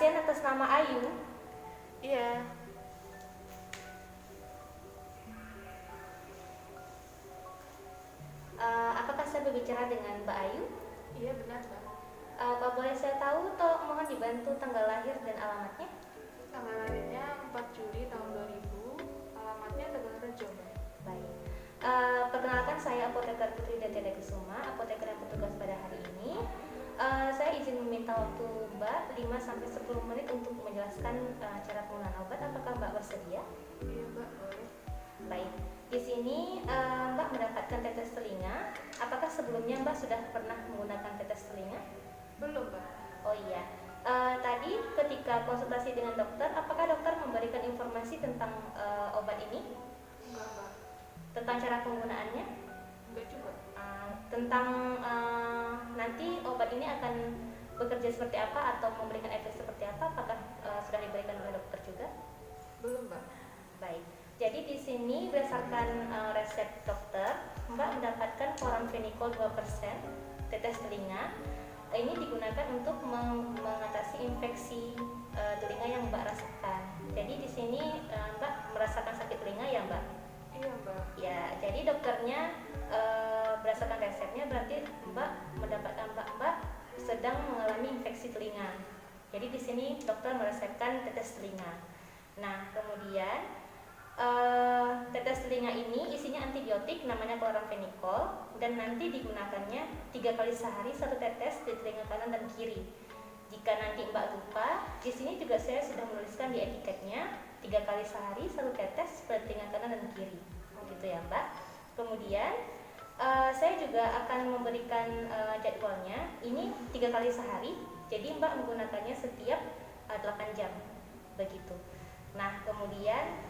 pasien atas nama Ayu. Iya, Apakah saya berbicara dengan Mbak Ayu? iya benar Mbak. Kalau boleh saya tahu, tolong mohon dibantu tanggal lahir dan alamatnya. Tanggal lahirnya 4 Juli tahun 2000, alamatnya Tegalrejo Mbak. Baik. Perkenalkan, saya apoteker Putri Detya Kusuma, apoteker yang bertugas pada hari ini. Saya izin meminta waktu Mbak 5-10 menit untuk menjelaskan cara penggunaan obat. Apakah Mbak bersedia? Iya Mbak, boleh. Baik. Di sini Mbak mendapatkan tetes telinga. Apakah sebelumnya Mbak sudah pernah menggunakan tetes telinga? Belum Mbak. Oh iya. Tadi ketika konsultasi dengan dokter, apakah dokter memberikan informasi tentang obat ini? Enggak Mbak. Tentang cara penggunaannya? Enggak juga. Tentang nanti obat ini akan bekerja seperti apa atau memberikan efek seperti apa? Apakah sudah diberikan oleh dokter juga? Belum Mbak. Baik. Jadi di sini berdasarkan resep dokter, Mbak mendapatkan chloramphenicol 2% tetes telinga. Ini digunakan untuk mengatasi infeksi telinga yang Mbak rasakan. Jadi di sini Mbak merasakan sakit telinga ya Mbak? Iya Mbak. Ya, jadi dokternya berdasarkan resepnya berarti Mbak mendapatkan Mbak sedang mengalami infeksi telinga. Jadi di sini dokter meresepkan tetes telinga. Nah, kemudian tetes telinga ini isinya antibiotik namanya chloramphenicol dan nanti digunakannya 3 kali sehari 1 tetes di telinga kanan dan kiri. Jika nanti Mbak lupa, di sini juga saya sudah menuliskan di etiketnya 3 kali sehari 1 tetes pada telinga kanan dan kiri. Gitu ya Mbak. Kemudian saya juga akan memberikan jadwalnya. Ini 3 kali sehari. Jadi Mbak menggunakannya setiap 8 jam. Begitu. Nah, kemudian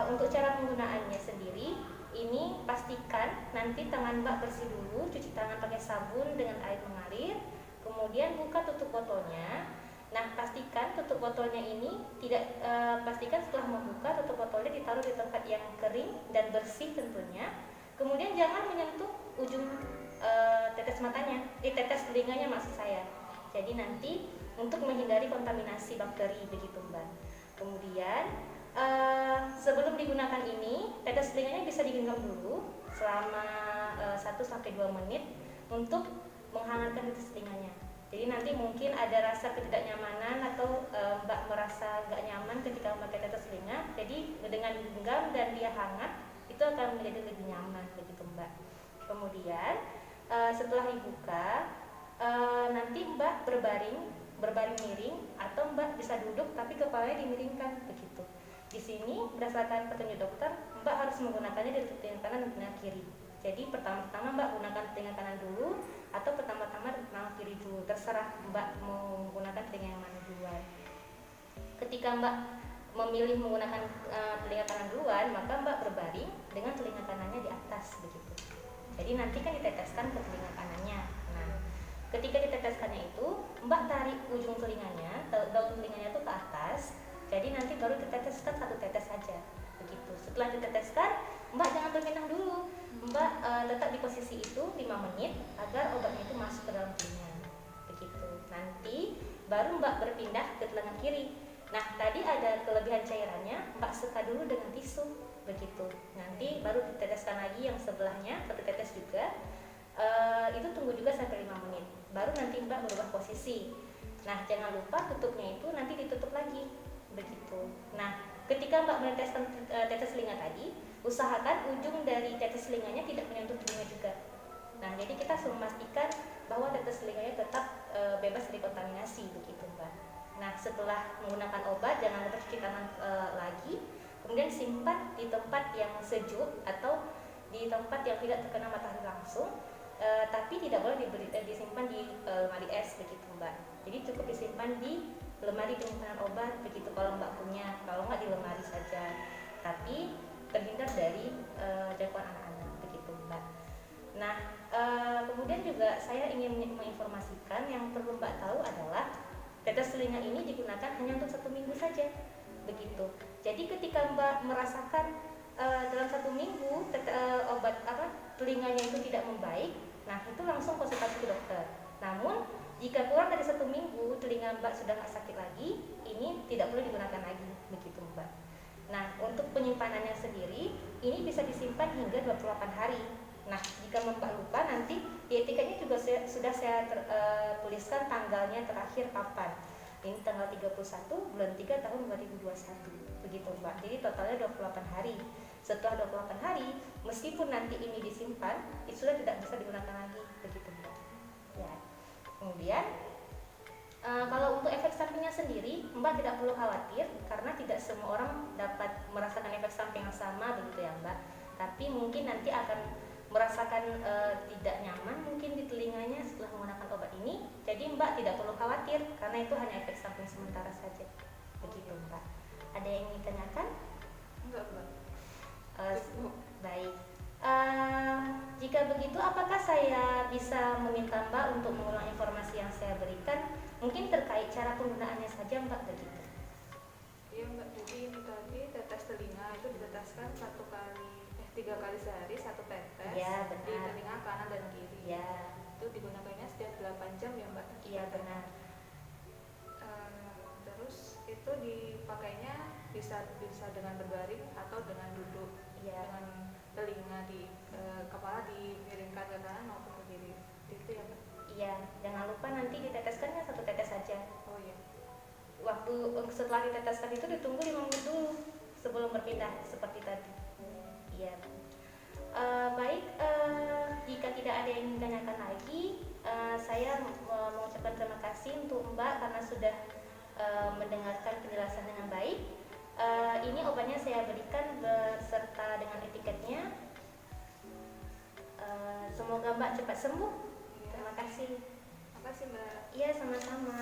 untuk cara penggunaannya sendiri, ini pastikan nanti tangan Mbak bersih dulu, cuci tangan pakai sabun dengan air mengalir, kemudian buka tutup botolnya. Nah, pastikan tutup botolnya ini tidak pastikan setelah membuka tutup botolnya ditaruh di tempat yang kering dan bersih tentunya. Kemudian jangan menyentuh ujung tetes matanya, tetes telinganya maksud saya. Jadi nanti untuk menghindari kontaminasi bakteri begitu Mbak. Kemudian sebelum digunakan ini, tetes telinganya bisa digenggam dulu selama 1-2 menit untuk menghangatkan tetes telinganya. Jadi nanti mungkin ada rasa ketidaknyamanan atau Mbak merasa nggak nyaman ketika memakai tetes telinga. Jadi dengan digenggam dan dia hangat, itu akan menjadi lebih nyaman begitu Mbak. Kemudian setelah dibuka, nanti Mbak berbaring miring atau Mbak bisa duduk tapi kepalanya dimiringkan begitu. Di sini berdasarkan petunjuk dokter, Mbak harus menggunakannya di telinga kanan dan telinga kiri. Jadi pertama-tama Mbak gunakan telinga kanan dulu atau pertama-tama telinga kiri dulu, terserah Mbak mau menggunakan telinga yang mana duluan. Ketika Mbak memilih menggunakan telinga kanan duluan, maka Mbak berbaring dengan telinga kanannya di atas begitu. Jadi nanti kan diteteskan ke telinga kanannya. Nah, ketika diteteskannya itu, Mbak tarik ujung telinganya, daun telinganya itu ke atas. Jadi nanti baru diteteskan 1 tetes saja begitu. Setelah diteteskan, Mbak jangan berpindah dulu. Mbak tetap di posisi itu 5 menit agar obatnya itu masuk ke dalam telinga begitu. Nanti baru Mbak berpindah ke telinga kiri. Nah, tadi ada kelebihan cairannya, Mbak seka dulu dengan tisu begitu. Nanti baru diteteskan lagi yang sebelahnya 1 tetes juga. Itu tunggu juga sampai 5 menit. Baru nanti Mbak berubah posisi. Nah, jangan lupa tutupnya itu nanti ditutup lagi begitu. Nah, ketika Mbak meneteskan tetes telinga tadi, usahakan ujung dari tetes telinganya tidak menyentuh telinga juga. Nah, jadi kita harus memastikan bahwa tetes telinganya tetap bebas dari kontaminasi begitu Mbak. Nah, setelah menggunakan obat jangan lupa cuci tangan lagi, kemudian simpan di tempat yang sejuk atau di tempat yang tidak terkena matahari langsung. Tapi tidak boleh disimpan di lemari es begitu Mbak. Jadi cukup disimpan di lemari penyimpanan obat begitu kalau Mbak punya, kalau nggak di lemari saja. Tapi terhindar dari jangkauan anak-anak begitu Mbak. Nah, kemudian juga saya ingin menginformasikan yang perlu Mbak tahu adalah tetes telinga ini digunakan hanya untuk 1 minggu saja begitu. Jadi ketika Mbak merasakan dalam 1 minggu telinganya itu tidak membaik, nah itu langsung konsultasi ke dokter. Namun Jika kurang dari 1 minggu telinga Mbak sudah nggak sakit lagi, ini tidak perlu digunakan lagi, begitu Mbak. Nah, untuk penyimpanannya sendiri, ini bisa disimpan hingga 28 hari. Nah, jika Mbak lupa nanti di etiketnya juga sudah saya tuliskan tanggalnya terakhir kapan. Ini tanggal 31 bulan 3 tahun 2021. Begitu Mbak. Jadi totalnya 28 hari. Setelah 28 hari, meskipun nanti ini disimpan, itu sudah tidak bisa digunakan lagi. Begitu Mbak. Ya. Kemudian kalau untuk efek sampingnya sendiri, Mbak tidak perlu khawatir karena tidak semua orang dapat merasakan efek samping yang sama begitu ya Mbak. Tapi mungkin nanti akan merasakan tidak nyaman mungkin di telinganya setelah menggunakan obat ini. Jadi Mbak tidak perlu khawatir karena itu hanya efek samping sementara saja. Begitu Mbak. Ada yang ingin ditanyakan? Enggak, Mbak. Baik. Jika begitu, apakah saya bisa meminta Mbak untuk mengulang informasi yang saya berikan? Mungkin terkait cara penggunaannya saja Mbak, begitu. Iya Mbak, jadi ini tadi tetes telinga itu diteteskan 3 kali sehari 1 tetes Ya, di benar. telinga kanan dan kiri. Ya, Itu digunakannya setiap 8 jam ya Mbak. iya benar. Terus itu dipakainya bisa dengan berbaring atau dengan duduk. Iya. Dengan telinga di kepala dimiringkan ke kanan maupun ke kiri. Itu ya Mbak. Iya, jangan lupa nanti diteteskannya 1 tetes saja. Oh iya. Waktu setelah diteteskan itu ditunggu 5 menit dulu sebelum berpindah seperti tadi. Iya. Baik, jika tidak ada yang ingin ditanyakan lagi, saya mengucapkan terima kasih untuk Mbak karena sudah mendengarkan penjelasan dengan baik. Ini obatnya saya berikan beserta dengan etiketnya. Semoga Mbak cepat sembuh. Iya. Terima kasih. Makasih Mbak. Iya, sama-sama.